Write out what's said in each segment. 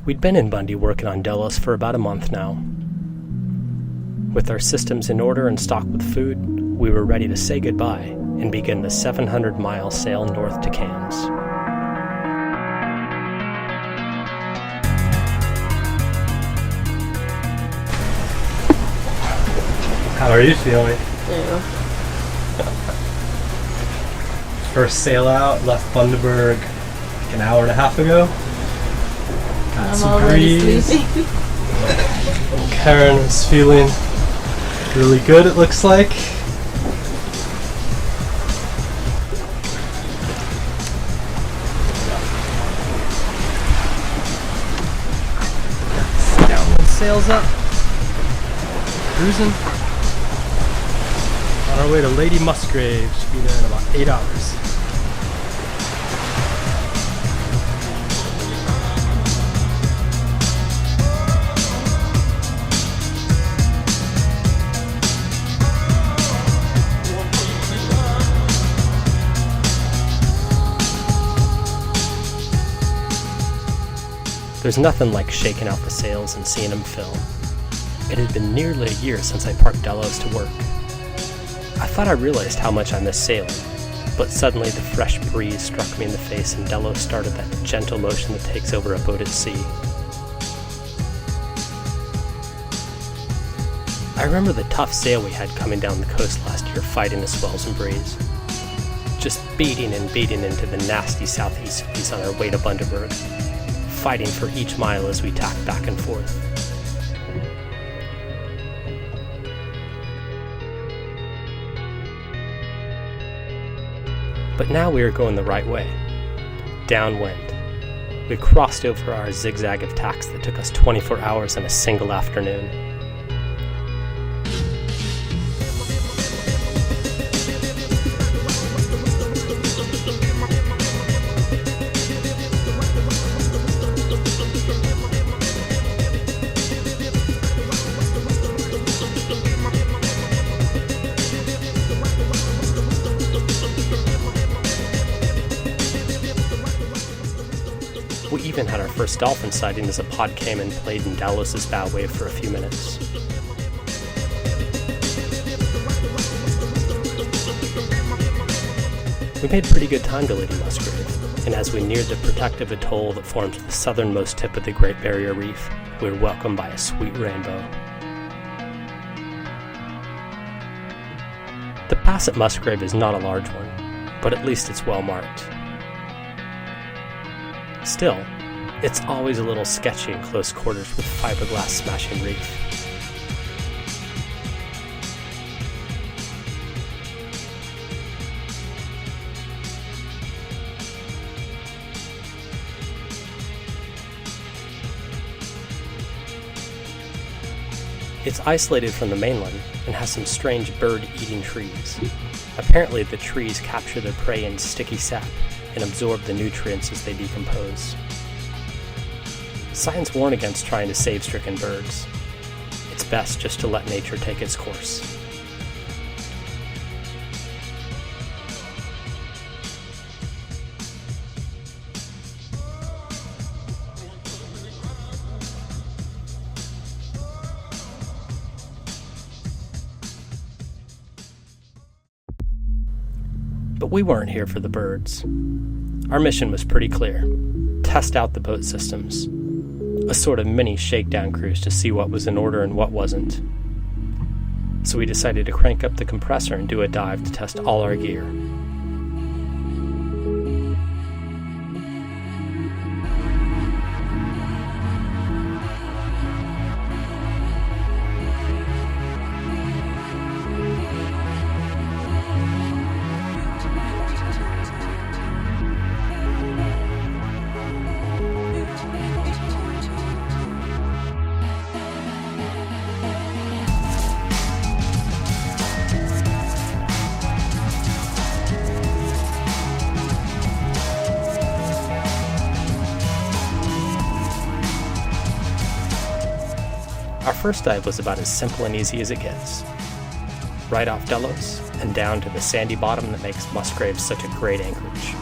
We'd been in Bundy working on Delos for about a month now. With our systems in order and stocked with food, we were ready to say goodbye and begin the 700-mile sail north to Cannes. How are you feeling? Yeah. First sail out, left Bundaberg like an hour and a half ago. Got I'm some already breeze. sleepy. Karen is feeling really good, it looks like. Downwind sails up. Cruising. On our way to Lady Musgrave. Should be there in about 8 hours. There's nothing like shaking out the sails and seeing them fill. It had been nearly a year since I parked Delos to work. I thought I realized how much I missed sailing, but suddenly the fresh breeze struck me in the face and Delos started that gentle motion that takes over a boat at sea. I remember the tough sail we had coming down the coast last year fighting the swells and breeze. Just beating and beating into the nasty southeast seas on our way to Bundaberg, fighting for each mile as we tacked back and forth. But now we were going the right way, downwind. We crossed over our zigzag of tacks that took us 24 hours in a single afternoon. We even had our first dolphin sighting as a pod came and played in Delos' bow wave for a few minutes. We made pretty good time to Lady Musgrave, and as we neared the protective atoll that forms the southernmost tip of the Great Barrier Reef, we were welcomed by a sweet rainbow. The pass at Musgrave is not a large one, but at least it's well marked. Still, it's always a little sketchy in close quarters with fiberglass smashing reef. It's isolated from the mainland and has some strange bird-eating trees. Apparently the trees capture their prey in sticky sap and absorb the nutrients as they decompose. Signs warn against trying to save stricken birds. It's best just to let nature take its course. But we weren't here for the birds. Our mission was pretty clear. Test out the boat systems. A sort of mini shakedown cruise to see what was in order and what wasn't. So we decided to crank up the compressor and do a dive to test all our gear. Our first dive was about as simple and easy as it gets. Right off Delos and down to the sandy bottom that makes Musgrave such a great anchorage.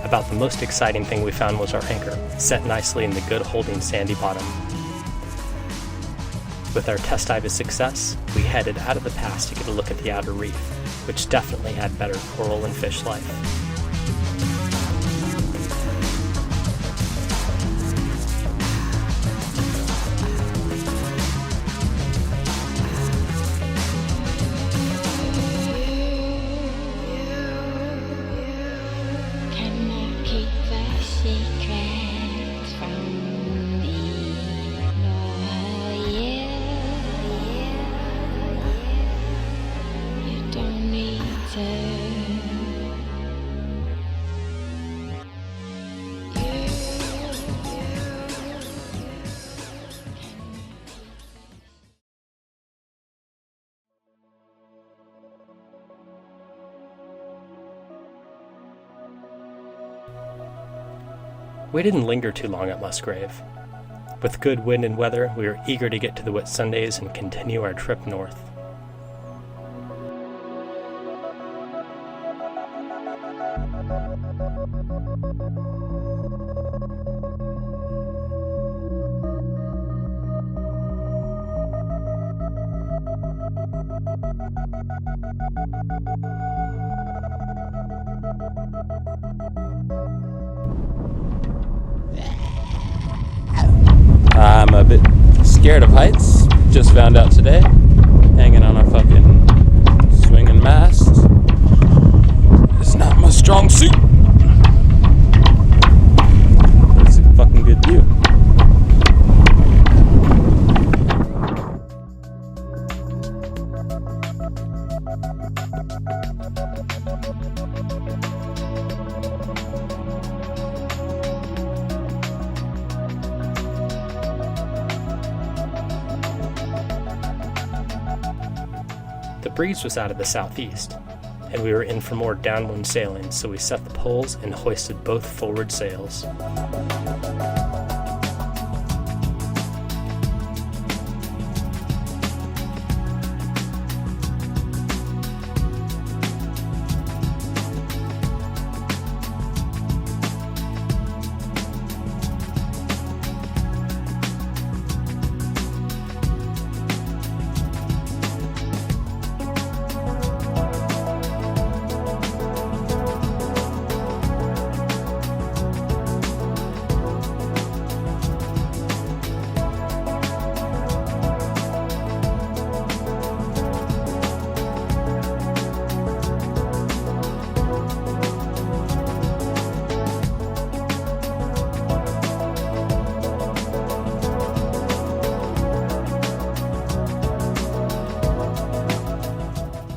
About the most exciting thing we found was our anchor, set nicely in the good holding sandy bottom. With our test dive a success, we headed out of the pass to get a look at the outer reef, which definitely had better coral and fish life. We didn't linger too long at Musgrave. With good wind and weather, we were eager to get to the Whitsundays and continue our trip north. I'm a bit scared of heights. Just found out today. Hanging on a fucking swinging mast. It's not my strong suit. But it's a fucking good view. The breeze was out of the southeast, and we were in for more downwind sailing, so we set the poles and hoisted both forward sails.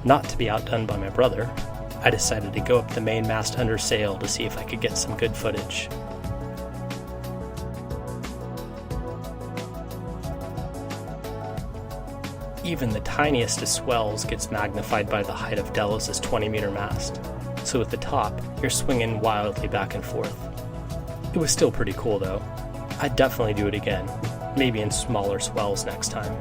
Not to be outdone by my brother, I decided to go up the mainmast under sail to see if I could get some good footage. Even the tiniest of swells gets magnified by the height of Delos' 20-meter mast, so at the top, you're swinging wildly back and forth. It was still pretty cool though. I'd definitely do it again, maybe in smaller swells next time.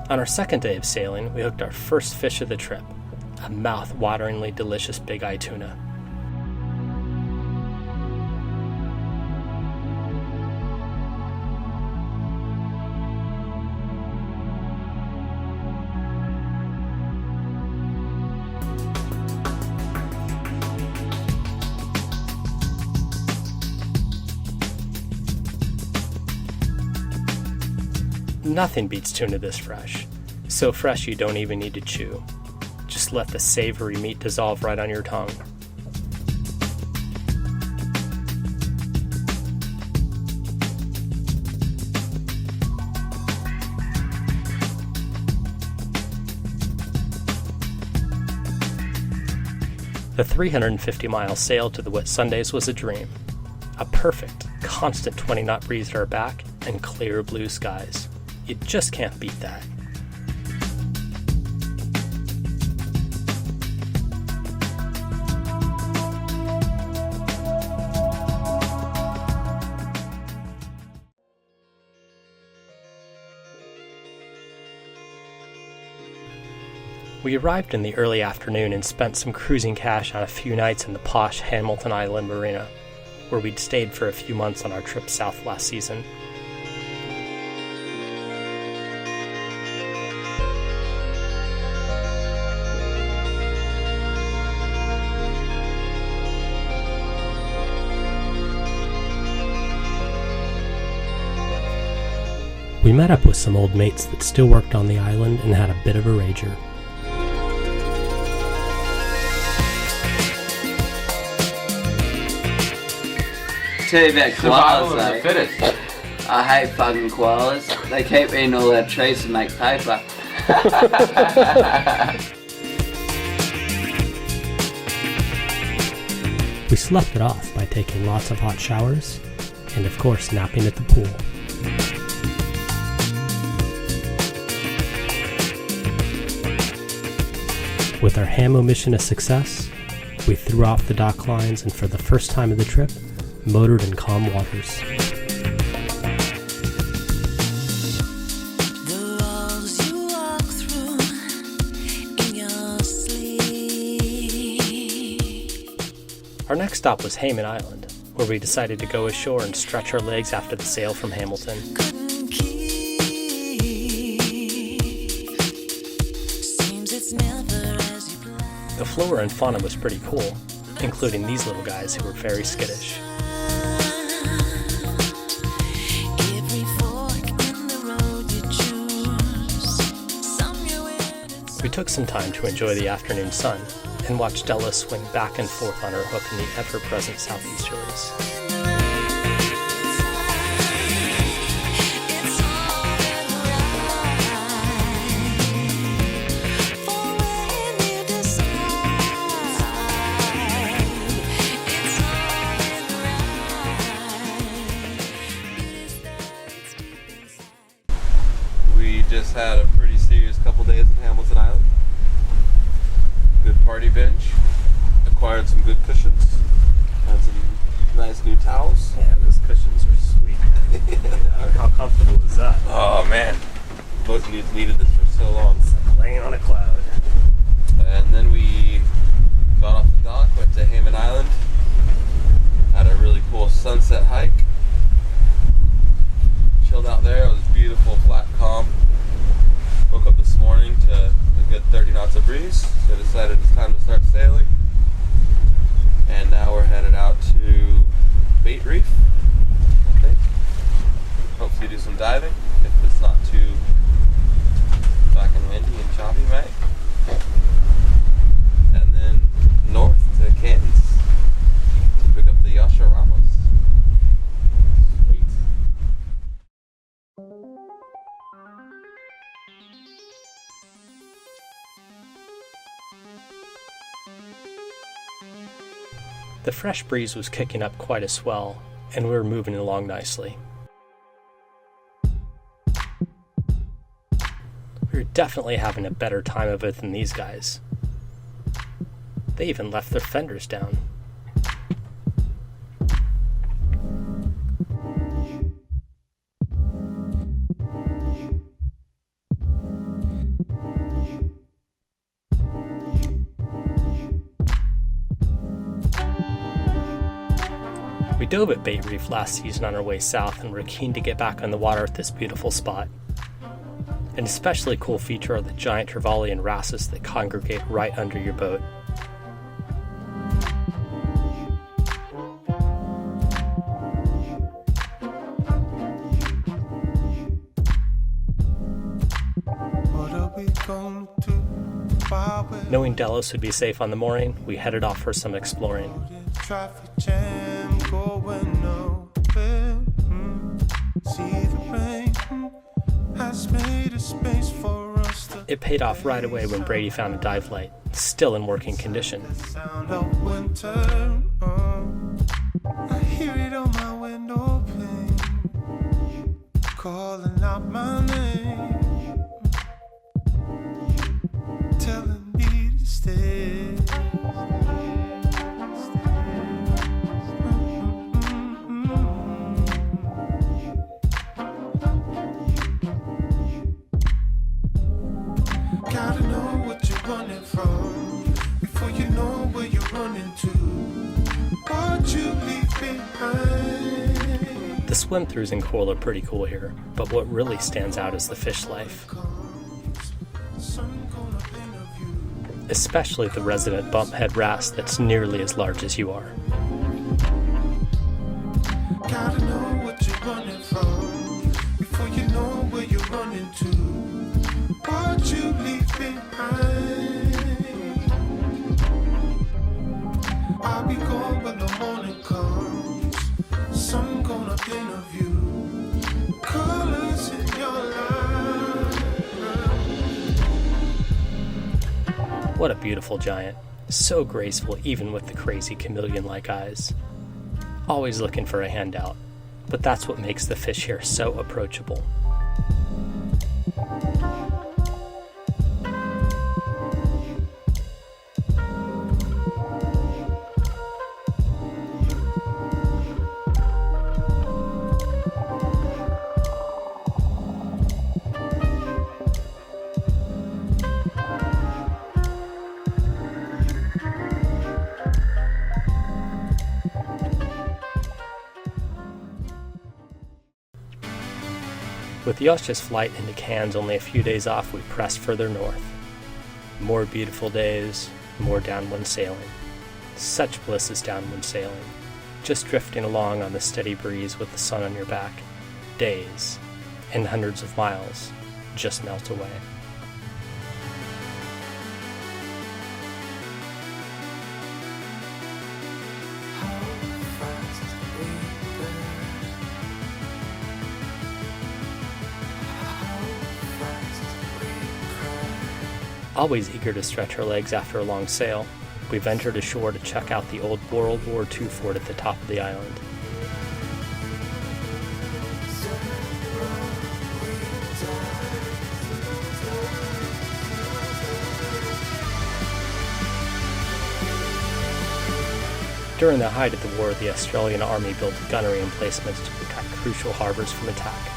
On our second day of sailing, we hooked our first fish of the trip, a mouth-wateringly delicious big-eye tuna. Nothing beats tuna this fresh. So fresh you don't even need to chew. Just let the savory meat dissolve right on your tongue. The 350-mile sail to the Whitsundays was a dream. A perfect constant 20-knot breeze at our back, and clear blue skies. You just can't beat that. We arrived in the early afternoon and spent some cruising cash on a few nights in the posh Hamilton Island Marina, where we'd stayed for a few months on our trip south last season. We met up with some old mates that still worked on the island and had a bit of a rager. Tell you about Survival koalas, of the though. fittest. I hate fucking koalas. They keep eating all our trees to make paper. We slept it off by taking lots of hot showers and, of course, napping at the pool. With our Hamo mission a success, we threw off the dock lines and for the first time of the trip, motored in calm waters. Our next stop was Hayman Island, where we decided to go ashore and stretch our legs after the sail from Hamilton. The flora and fauna was pretty cool, including these little guys who were very skittish. We took some time to enjoy the afternoon sun and watch Della swing back and forth on her hook in the ever-present southeasterlies. We just had a pretty serious couple days in Hamilton Island. Good party bench. Acquired some good cushions. Had some nice new towels. Yeah, those cushions are sweet. How comfortable is that? Oh man, both of you needed this for so long. Laying on a cloud. And then we got off the dock, went to Hayman Island. Had a really cool sunset hike. Chilled out there. It was beautiful, flat, calm. Woke up this morning to a good 30 knots of breeze, so decided it's time to start sailing. And now we're headed out to Bait Reef, I think. Hopefully do some diving, if it's not too fucking windy and choppy, mate. And then north to Candies to pick up the Yasha Ramos. Sweet. The fresh breeze was kicking up quite a swell, and we were moving along nicely. We were definitely having a better time of it than these guys. They even left their fenders down. We dove at Bait Reef last season on our way south and were keen to get back on the water at this beautiful spot. An especially cool feature are the giant trevally and wrasses that congregate right under your boat. Knowing Delos would be safe on the mooring, we headed off for some exploring. Traffic jam going open. See the rain has made a space for us. It paid off right away when Brady found a dive light, still in working condition. Sound of winter. I hear it on my window. calling out my name, telling me to stay. Gotta know what you're running from before you know where you're running to. What you leave behind. The swim-throughs in Coral are pretty cool here, but what really stands out is the fish life. Especially the resident bumphead wrasse that's nearly as large as you are. Gotta know what you're running from before you know where you're running to. What you leave behind. I'll be gone when the morning comes. Sun gonna paint a view. Colors in your life. What a beautiful giant. So graceful even with the crazy chameleon-like eyes. Always looking for a handout, but that's what makes the fish here so approachable. With Yosh's flight into Cairns only a few days off, we pressed further north. More beautiful days, more downwind sailing. Such bliss is downwind sailing. Just drifting along on the steady breeze with the sun on your back. Days, and hundreds of miles, just melt away. Always eager to stretch our legs after a long sail, we ventured ashore to check out the old World War II fort at the top of the island. During the height of the war, the Australian Army built gunnery emplacements to protect crucial harbors from attack.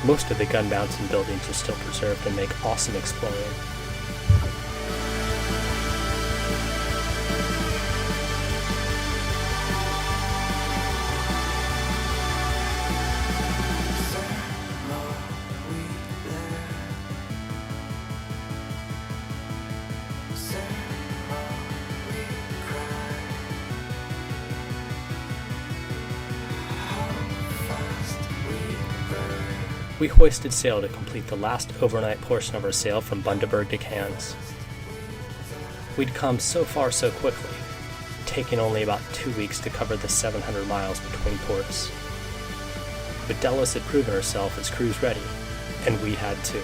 Most of the gun mounts and buildings are still preserved and make awesome exploring. We hoisted sail to complete the last overnight portion of our sail from Bundaberg to Cairns. We'd come so far so quickly, taking only about 2 weeks to cover the 700 miles between ports. But Delos had proven herself as cruise ready, and we had too.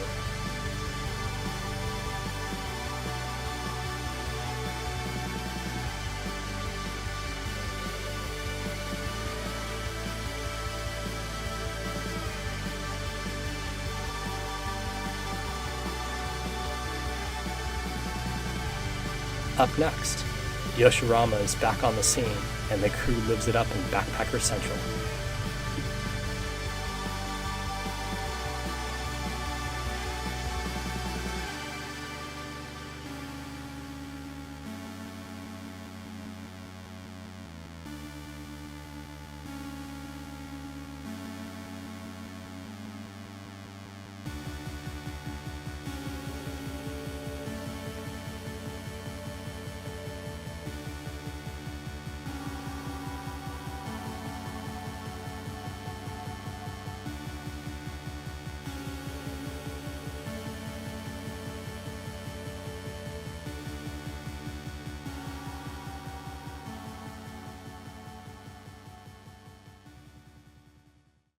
Up next, Yoshirama is back on the scene, and the crew lives it up in Backpacker Central.